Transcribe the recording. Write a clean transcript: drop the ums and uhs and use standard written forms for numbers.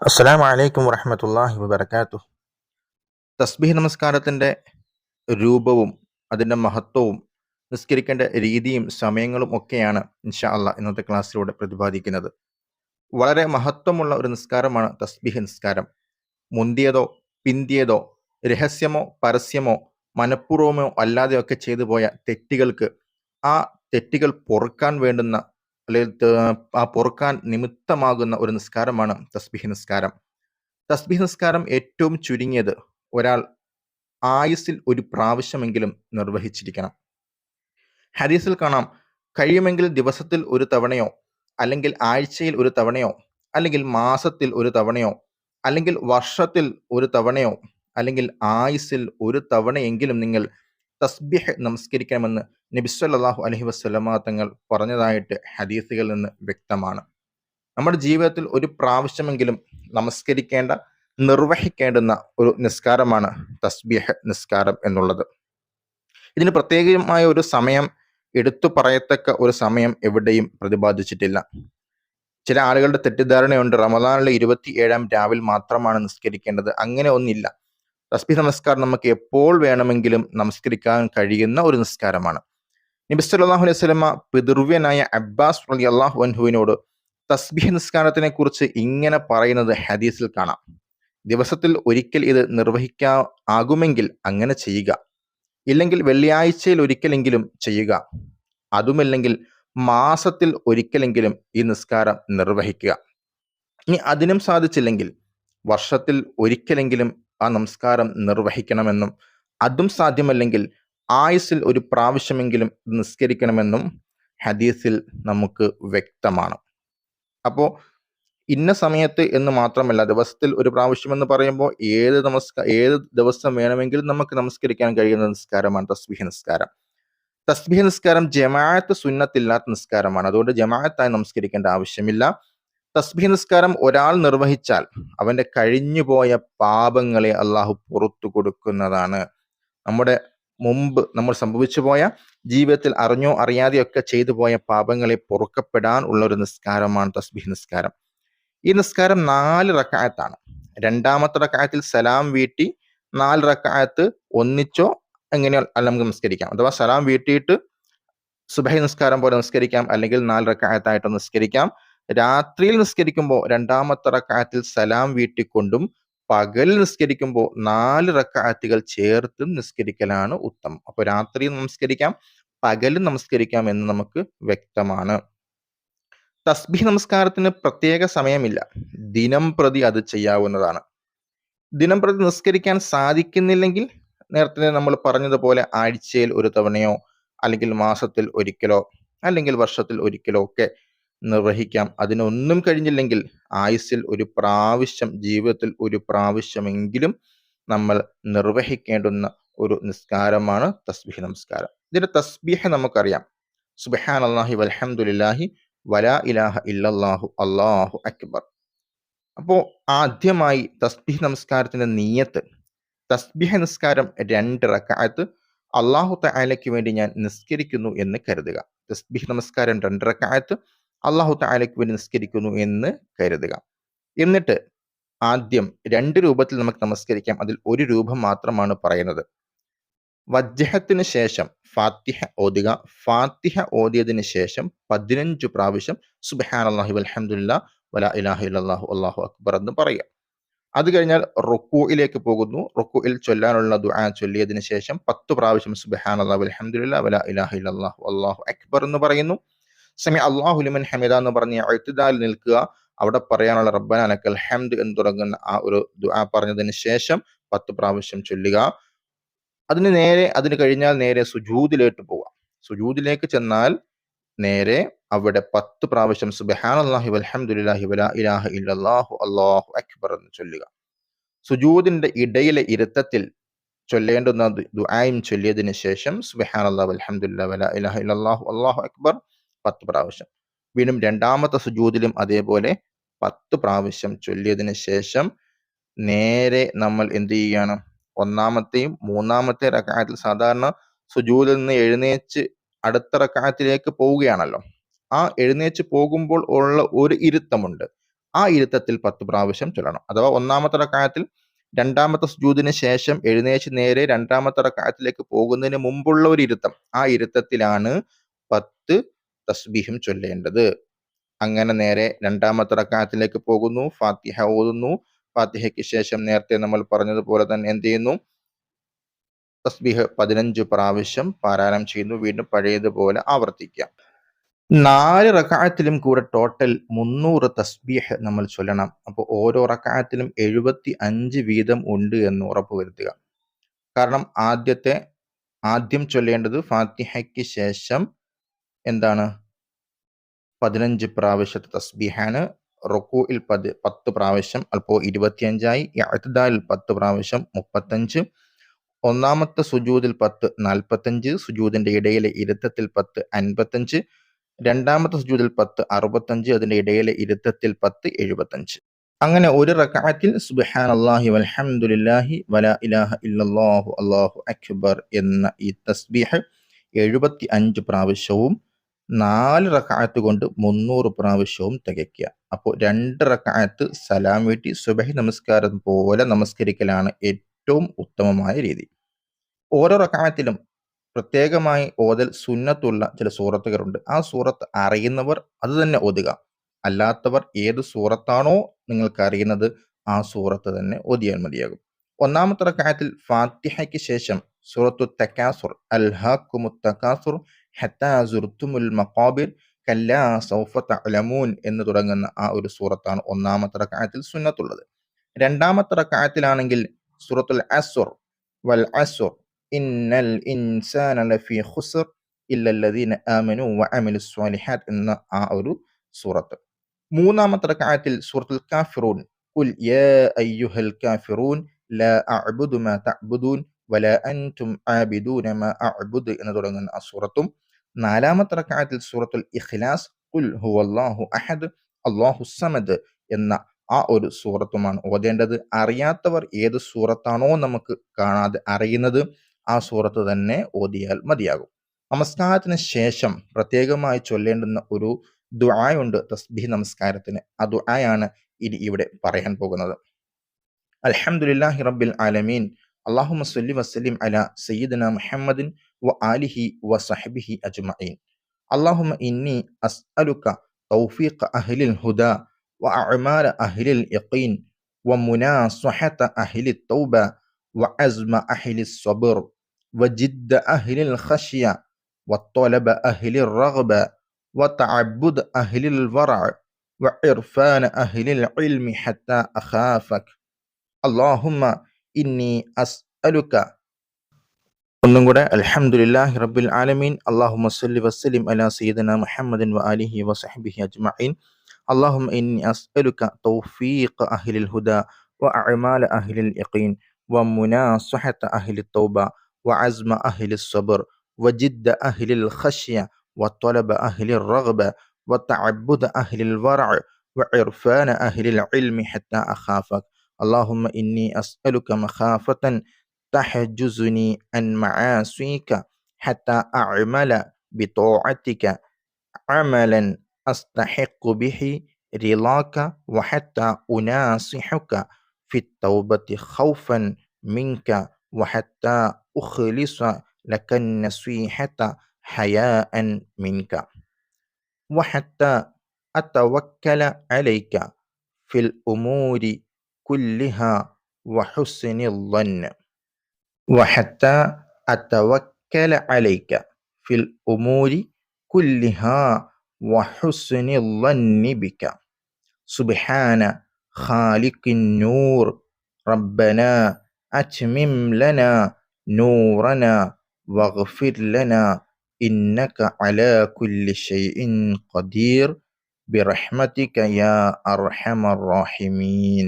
അസ്സലാമു അലൈക്കും വറഹ്മത്തുള്ളാഹി വബറകാതുഹു. തസ്ബീഹ് നമസ്കാരത്തിൻ്റെ രൂപവും അതിൻ്റെ മഹത്വവും നിസ്കരിക്കേണ്ട രീതിയും സമയങ്ങളും ഒക്കെയാണ് ഇൻഷാ അള്ളാഹ് ഇന്നത്തെ ക്ലാസ്സിലൂടെ പ്രതിപാദിക്കുന്നത്. വളരെ മഹത്വമുള്ള ഒരു നിസ്കാരമാണ് തസ്ബീഹ് നിസ്കാരം. മുന്തിയതോ പിന്തിയതോ രഹസ്യമോ പരസ്യമോ മനഃപൂർവമോ അല്ലാതെയൊക്കെ ചെയ്തു പോയ തെറ്റുകൾക്ക് ആ തെറ്റുകൾ പൊറുക്കാൻ വേണ്ടുന്ന അല്ലെങ്കിൽ ആ പൊറുക്കാൻ നിമിത്തമാകുന്ന ഒരു നിസ്കാരമാണ് തസ്ബീഹ് നിസ്കാരം. തസ്ബീഹ് നിസ്കാരം ഏറ്റവും ചുരുങ്ങിയത് ഒരാൾ ആയുസ്സിൽ ഒരു പ്രാവശ്യമെങ്കിലും നിർവഹിച്ചിരിക്കണം. ഹദീസിൽ കാണാം, കഴിയുമെങ്കിൽ ദിവസത്തിൽ ഒരു തവണയോ അല്ലെങ്കിൽ ആഴ്ചയിൽ ഒരു തവണയോ അല്ലെങ്കിൽ മാസത്തിൽ ഒരു തവണയോ അല്ലെങ്കിൽ വർഷത്തിൽ ഒരു തവണയോ അല്ലെങ്കിൽ ആയുസ്സിൽ ഒരു തവണയെങ്കിലും നിങ്ങൾ തസ്ബീഹ് നമസ്കരിക്കണമെന്ന് നബി സല്ലല്ലാഹു അലൈഹി വസല്ലമ തങ്ങൾ പറഞ്ഞതായിട്ട് ഹദീസുകളിൽ നിന്ന് വ്യക്തമാണ്. നമ്മുടെ ജീവിതത്തിൽ ഒരു പ്രാവശ്യമെങ്കിലും നമസ്കരിക്കേണ്ട നിർവഹിക്കേണ്ടുന്ന ഒരു നിസ്കാരമാണ് തസ്ബീഹ് നിസ്കാരം എന്നുള്ളത്. ഇതിന് പ്രത്യേകമായ ഒരു സമയം, എടുത്തു പറയത്തക്ക ഒരു സമയം എവിടെയും പ്രതിപാദിച്ചിട്ടില്ല. ചില ആളുകളുടെ തെറ്റിദ്ധാരണയുണ്ട്, റമദാനിലെ 27-ാം രാവിൽ മാത്രമാണ് നിസ്കരിക്കേണ്ടത്. അങ്ങനെ ഒന്നില്ല. തസ്ബീഹ് നമസ്കാരം നമുക്ക് എപ്പോൾ വേണമെങ്കിലും നമസ്കരിക്കാൻ കഴിയുന്ന ഒരു നിസ്കാരമാണ്. നബി സല്ലല്ലാഹു അലൈഹി വസല്ലമ പിതൃവ്യനായ അബ്ബാസ് റളിയല്ലാഹു അൻഹുവിനോട് തസ്ബീഹ് നിസ്കാരത്തിനെ കുറിച്ച് ഇങ്ങനെ പറയുന്നത് ഹദീസിൽ കാണാം. ദിവസത്തിൽ ഒരിക്കൽ ഇത് ആകുമെങ്കിൽ അങ്ങനെ ചെയ്യുക, ഇല്ലെങ്കിൽ വെള്ളിയാഴ്ചയിൽ ഒരിക്കലെങ്കിലും ചെയ്യുക, അതുമല്ലെങ്കിൽ മാസത്തിൽ ഒരിക്കലെങ്കിലും ഈ നിസ്കാരം നിർവഹിക്കുക. ഇനി അതിനും സാധിച്ചില്ലെങ്കിൽ വർഷത്തിൽ ഒരിക്കലെങ്കിലും ആ നമസ്കാരം നിർവഹിക്കണമെന്നും, അതും സാധ്യമല്ലെങ്കിൽ ആയുസ്സിൽ ഒരു പ്രാവശ്യമെങ്കിലും നിസ്കരിക്കണമെന്നും ഹദീസിൽ നമുക്ക് വ്യക്തമാണ്. അപ്പോൾ ഇന്ന സമയത്ത് എന്ന് മാത്രമല്ല, ദിവസത്തിൽ ഒരു പ്രാവശ്യം എന്ന് പറയുമ്പോൾ ഏത് ദിവസം വേണമെങ്കിലും നമുക്ക് നമസ്കരിക്കാൻ കഴിയുന്ന നിസ്കാരമാണ് തസ്ബീഹ് നിസ്കാരം. തസ്ബീഹ് നിസ്കാരം ജമാഅത്ത് സുന്നത്തില്ലാത്ത നിസ്കാരമാണ്. അതുകൊണ്ട് ജമാഅത്തായി നമസ്കരിക്കേണ്ട ആവശ്യമില്ല. തസ്ബീഹ് നിസ്കാരം ഒരാൾ നിർവഹിച്ചാൽ അവന്റെ കഴിഞ്ഞുപോയ പാപങ്ങളെ അള്ളാഹു പുറത്തു കൊടുക്കുന്നതാണ്. നമ്മുടെ മുമ്പ് നമ്മൾ സംഭവിച്ചു പോയ, ജീവിതത്തിൽ അറിഞ്ഞോ അറിയാതെയൊക്കെ ചെയ്തു പോയ പാപങ്ങളെ പൊറുക്കപ്പെടാൻ ഉള്ള ഒരു നിസ്കാരമാണ് തസ്ബീഹ് നിസ്കാരം. ഈ നിസ്കാരം 4 റക്അത്താണ്. രണ്ടാമത്തെ റക്അത്തിൽ സലാം വീട്ടി 4 റക്അത്ത് ഒന്നിച്ചോ എങ്ങനെയോ അല്ല നമുക്ക് നമസ്കരിക്കാം. അഥവാ സലാം വീട്ടിയിട്ട് സുബഹി നിസ്കാരം പോലെ നിസ്കരിക്കാം, അല്ലെങ്കിൽ 4 റക്അത്തായിട്ട് നിസ്കരിക്കാം. രാത്രിയിൽ നിസ്കരിക്കുമ്പോൾ രണ്ടാമത്തെ റക്അത്തിൽ സലാം വീട്ടിക്കൊണ്ടും പകൽ നിസ്കരിക്കുമ്പോൾ 4 റക്അത്തുകൾ ചേർത്ത് നിസ്കരിക്കലാണ് ഉത്തമം. അപ്പോൾ രാത്രിയിൽ നമസ്കരിക്കാം, പകലും നമസ്കരിക്കാം എന്ന് നമുക്ക് വ്യക്തമാണ്. തസ്ബീഹ് നമസ്കാരത്തിന് പ്രത്യേക സമയമില്ല. ദിനം പ്രതി അത് ചെയ്യാവുന്നതാണ്. ദിനം പ്രതി നിസ്കരിക്കാൻ സാധിക്കുന്നില്ലെങ്കിൽ നേരത്തെ നമ്മൾ പറഞ്ഞതുപോലെ ആഴ്ചയിൽ ഒരു തവണയോ അല്ലെങ്കിൽ മാസത്തിൽ ഒരിക്കലോ അല്ലെങ്കിൽ വർഷത്തിൽ ഒരിക്കലോ ഒക്കെ നിർവഹിക്കാം. അതിനൊന്നും കഴിഞ്ഞില്ലെങ്കിൽ ആയുസ്സിൽ ഒരു പ്രാവശ്യം, ജീവിതത്തിൽ ഒരു പ്രാവശ്യമെങ്കിലും നമ്മൾ നിർവഹിക്കേണ്ടുന്ന ഒരു നിസ്കാരമാണ് തസ്ബീഹ് നമസ്കാരം. ഇതിന്റെ തസ്ബീഹ് നമുക്കറിയാം. സുബ്ഹാനല്ലാഹി വൽഹംദുലില്ലാഹി വലാ ഇലാഹ ഇല്ലല്ലാഹു അല്ലാഹു അക്ബർ. അപ്പോൾ ആദ്യമായി തസ്ബീഹ് നമസ്കാരത്തിന്റെ നിയ്യത്ത്, തസ്ബീഹ് നിസ്കാരം 2 റക്അത്ത് അല്ലാഹു തആലയ്ക്ക് വേണ്ടി ഞാൻ നിസ്കരിക്കുന്നു എന്ന് കരുതുക. തസ്ബീഹ് നമസ്കാരം 2 റക്അത്ത് അല്ലാഹു തആലയ്ക്ക് വേണ്ടി നിസ്കരിക്കുന്നു എന്ന് കരുതുക. എന്നിട്ട് ആദ്യം 2 രൂപത്തിൽ നമുക്ക് നമസ്കരിക്കാം. അതിൽ ഒരു രൂപം മാത്രമാണ് പറയുന്നത്. വജ്ഹത്തിന് ശേഷം ഫാത്തിഹ ഓതുക. ഫാത്തിഹ ഓതിയതിന് ശേഷം 15 പ്രാവശ്യം സുബ്ഹാനല്ലാഹി വൽഹംദുലില്ലാഹ് വലാ ഇലാഹ ഇല്ലല്ലാഹു അല്ലാഹു അക്ബർ എന്ന് പറയുക. അത് കഴിഞ്ഞാൽ റുക്കൂഇലേക്ക് പോകുന്നു. റുക്കൂഇൽ ചൊല്ലാനുള്ള ദുആ ചൊല്ലിയതിന് ശേഷം 10 പ്രാവശ്യം സുബ്ഹാനല്ലാഹി വൽഹംദുലില്ലാഹ് വലാ ഇലാഹ ഇല്ലല്ലാഹു അല്ലാഹു അക്ബർ എന്ന് പറയുന്നു. സമി അല്ലാഹു ലിമൻ ഹമിദ എന്ന് പറഞ്ഞ് ഇഅ്തിദാൽ നിൽക്കുക. അവിടെ പറയാനുള്ള റബ്ബനാ ലക്കൽ ഹംദ് എന്ന് തുടങ്ങുന്ന ആ ഒരു ദുആ പറഞ്ഞതിന് ശേഷം 10 പ്രാവശ്യം ചൊല്ലുക. അതിന് കഴിഞ്ഞാൽ നേരെ സുജൂദിലേക്ക് പോവാം. സുജൂദിലേക്ക് ചെന്നാൽ നേരെ അവിടെ 10 പ്രാവശ്യം സുബ്ഹാനല്ലാഹി വൽഹംദുലില്ലാഹി വലാ ഇലാഹ ഇല്ലല്ലാഹു അല്ലാഹു അക്ബർ എന്ന് ചൊല്ലുക. സുജൂദിന്റെ ഇടയിലെ ഇരുത്തത്തിൽ ചൊല്ലേണ്ടുന്ന ദുആയും ചൊല്ലിയതിന് ശേഷം സുബ്ഹാനല്ലാഹി വൽഹംദുലില്ലാഹി വലാ ഇലാഹ ഇല്ലല്ലാഹു അല്ലാഹു അക്ബർ 10 പ്രാവശ്യം. വീണ്ടും രണ്ടാമത്തെ സുജൂദിലും അതേപോലെ 10 പ്രാവശ്യം ചൊല്ലിയതിന് ശേഷം നേരെ നമ്മൾ എന്ത് ചെയ്യുകയാണ്? ഒന്നാമത്തെയും മൂന്നാമത്തെ റക്അത്തിൽ സാധാരണ സുജൂദിൽ നിന്ന് എഴുന്നേറ്റ് അടുത്ത റക്അത്തിലേക്ക് പോവുകയാണല്ലോ. ആ എഴുന്നേറ്റ് പോകുമ്പോൾ ഉള്ള ഒരു ഇരുത്തമുണ്ട്. ആ ഇരുത്തത്തിൽ 10 പ്രാവശ്യം ചൊല്ലണം. അഥവാ ഒന്നാമത്തെ റക്അത്തിൽ രണ്ടാമത്തെ സുജൂദിന് ശേഷം എഴുന്നേറ്റ് നേരെ രണ്ടാമത്തെ റക്അത്തിലേക്ക് പോകുന്നതിന് മുമ്പുള്ള ഒരു ഇരുത്തം, ആ ഇരുത്തത്തിലാണ് 10 തസ്ബീഹും ചൊല്ലേണ്ടത്. അങ്ങനെ നേരെ രണ്ടാമത്തെ റക്അത്തിലേക്ക് പോകുന്നു, ഫാത്തിഹ ഓതുന്നു. ഫാത്തിഹയ്ക്ക് ശേഷം നേരത്തെ നമ്മൾ പറഞ്ഞതുപോലെ തന്നെ എന്ത് ചെയ്യുന്നു? തസ്ബീഹ് 15 പ്രാവശ്യം പാരായണം ചെയ്യുന്നു. വീണ്ടും പഴയതുപോലെ ആവർത്തിക്കുക. 4 റക്അത്തിലും കൂടെ ടോട്ടൽ 300 തസ്ബീഹ് നമ്മൾ ചൊല്ലണം. അപ്പോൾ ഓരോ റക്അത്തിലും 75 വീതം ഉണ്ട് എന്ന് ഉറപ്പുവരുത്തുക. കാരണം ആദ്യം ചൊല്ലേണ്ടത് ഫാത്തിഹയ്ക്ക് ശേഷം എന്താണ്? 15 പ്രാവശ്യത്തെ തസ്ബീഹാണ്. റുക്കൂഇൽ 10 പ്രാവശ്യം, അപ്പോൾ 25ആയി. ഇഅ്തിദാലിൽ 10 പ്രാവശ്യം 35. ഒന്നാമത്തെ സുജൂദിൽ 10 45. സുജൂദിന്റെ ഇടയിലെ ഇരുത്തത്തിൽ 10 55. രണ്ടാമത്തെ സുജൂദിൽ 10 65. അതിന്റെ ഇടയിലെ ഇരുത്തത്തിൽ 10 75. അങ്ങനെ ഒരു റക്അത്തിൽ സുബ്ഹാനല്ലാഹി വൽഹംദുലില്ലാഹി വലാ ഇലാഹ ഇല്ലല്ലാഹു അല്ലാഹു അക്ബർ എന്ന ഈ തസ്ബീഹ് 75 പ്രാവശ്യവും 4 റക്അത്ത് കൊണ്ട് 300 പ്രാവശ്യവും തികയ്ക്കുക. അപ്പോൾ 2 റക്അത്ത് സലാം വീട്ടി സുബ്ഹി നമസ്കാരം പോലെ നമസ്കരിക്കലാണ് ഏറ്റവും ഉത്തമമായ രീതി. ഓരോ റക്അത്തിലും പ്രത്യേകമായി ഓതൽ സുന്നത്തുള്ള ചില സൂറത്തുകളുണ്ട്. ആ സൂറത്ത് അറിയുന്നവർ അത് തന്നെ ഓതുക. അല്ലാത്തവർ ഏത് സൂറത്താണോ നിങ്ങൾക്ക് അറിയുന്നത് ആ സൂറത്ത് തന്നെ ഓതിയാൽ മതിയാകും. ഒന്നാമത്തെ റക്അത്തിൽ ഫാത്തിഹയ്ക്ക് ശേഷം സൂറത്തു തകാസുർ, അൽഹാക്കുമുത് തകാസുർ ഹത്താ സുർത്തുമുൽ മഖാബിർ കല്ലാ സൗഫ തഅലമൂൻ എന്ന് തുടങ്ങുന്ന ആ ഒരു സൂറത്താണ് ഒന്നാമത്തെ റക്അത്തിൽ സുന്നത്തുള്ളത്. രണ്ടാമത്തെ റക്അത്തിലാണെങ്കിൽ സൂറത്തുൽ അസ്ർ, വൽ അസ്ർ ഇന്നൽ ഇൻസാന ലഫീ ഖുസ്ർ ഇല്ലല്ലദീന ആമനു വഅമിലുസ് സ്വാലിഹാത്ത് എന്ന ആ ഒരു സൂറത്ത്. മൂന്നാമത്തെ റക്അത്തിൽ സൂറത്തുൽ കാഫിറൂൻ, ഖുൽ യാ അയ്യുഹൽ കാഫിറൂൻ ലാ അഅ്ബുദു മാ തഅ്ബുദൂൻ വലാ അൻതും ആബിദൂന മാ അഅ്ബുദു എന്ന് തുടങ്ങുന്ന ആ സൂറത്തും. നാലാമത്തെ റക്അത്തിൽ സൂറത്തുൽ ഇഖ്ലാസ്, ഖുൽ ഹുവല്ലാഹു അഹദ് അല്ലാഹുസ് സമദ് എന്ന ആ ഒരു സൂറത്തുമാണ് ഓതേണ്ടത്. അറിയാത്തവർ ഏത് സൂറത്താണോ നമുക്ക് കാണാതെ അറിയുന്നത് ആ സൂറത്ത് തന്നെ ഓതിയാൽ മതിയാകും. നമസ്കാരത്തിന് ശേഷം പ്രത്യേകമായി ചൊല്ലേണ്ടുന്ന ഒരു ദുആയുണ്ട് തസ്ബീഹ് നമസ്കാരത്തിന്. ആ ദുആയാണ് ഇനി ഇവിടെ പറയാൻ പോകുന്നത്. അൽഹംദുലില്ലാഹി റബ്ബിൽ ആലമീൻ അല്ലാഹുമ്മ സ്വല്ലി വസല്ലിം അലാ സയ്യിദിന മുഹമ്മദിൻ വ ആലിഹി വ സഹ്ബിഹി അജ്മഈൻ. അല്ലാഹുമ്മ ഇന്നി അസ്അലുക തൗഫീഖ അഹ്ലിൽ ഹുദാ വ അഅ്മാല അഹ്ലിൽ യഖീൻ വ മുനാസഹത അഹ്ലിത് തൗബ വ അസ്മ അഹ്ലിസ് സബ്ർ വ ജിദ്ദ അഹ്ലിൽ ഖശ്യ വ ത്വലബ അഹ്ലിർ റഗ്ബ വ തഅബ്ബുദ അഹ്ലിൽ വറഅ വ ഇർഫാന അഹ്ലിൽ ഇൽമി ഹത്താ അഖാഫക. അല്ലാഹുമ്മ ഇന്നി അസ്അലുക. ഒന്നും കൂടെ, അൽഹംദുലില്ലാഹി റബ്ബിൽ ആലമീൻ അല്ലാഹുമ്മ സ്വല്ലി വസല്ലിം അലാ സയ്യിദിന മുഹമ്മദിൻ വ ആലിഹി വ സഹ്ബിഹി അജ്മഈൻ. അല്ലാഹുമ്മ ഇന്നി അസ്അലുക തൗഫീഖ അഹ്ലിൽ ഹുദാ വ അഅ്മാല അഹ്ലിൽ യഖീൻ വ മുനാസഹത അഹ്ലിത് തൗബ വ അസ്മ അഹ്ലിസ് സബ്ർ വ ജിദ്ദ അഹ്ലിൽ ഖശ്യ വ ത്വലബ അഹ്ലിർ റഗ്ബ വ തഅബ്ബുദ അഹ്ലിൽ വറഅ വ ഇർഫാന അഹ്ലിൽ ഇൽമി ഹത്താ അഖാഫക. اللهم إني أسألك مخافة تحجزني عن معاصيك حتى أعمل بطاعتك عملا أستحق به رضاك وحتى أناصحك في التوبة خوفا منك وحتى أخلص لك النصيحة حياء منك وحتى أتوكل عليك في الأمور كلها وحسن الظن وحتى أتوكل عليك في الأمور كلها وحسن الظن بك. سبحان خالق النور ربنا أتمم لنا نورنا واغفر لنا إنك على كل شيء قدير برحمتك يا أرحم الراحمين.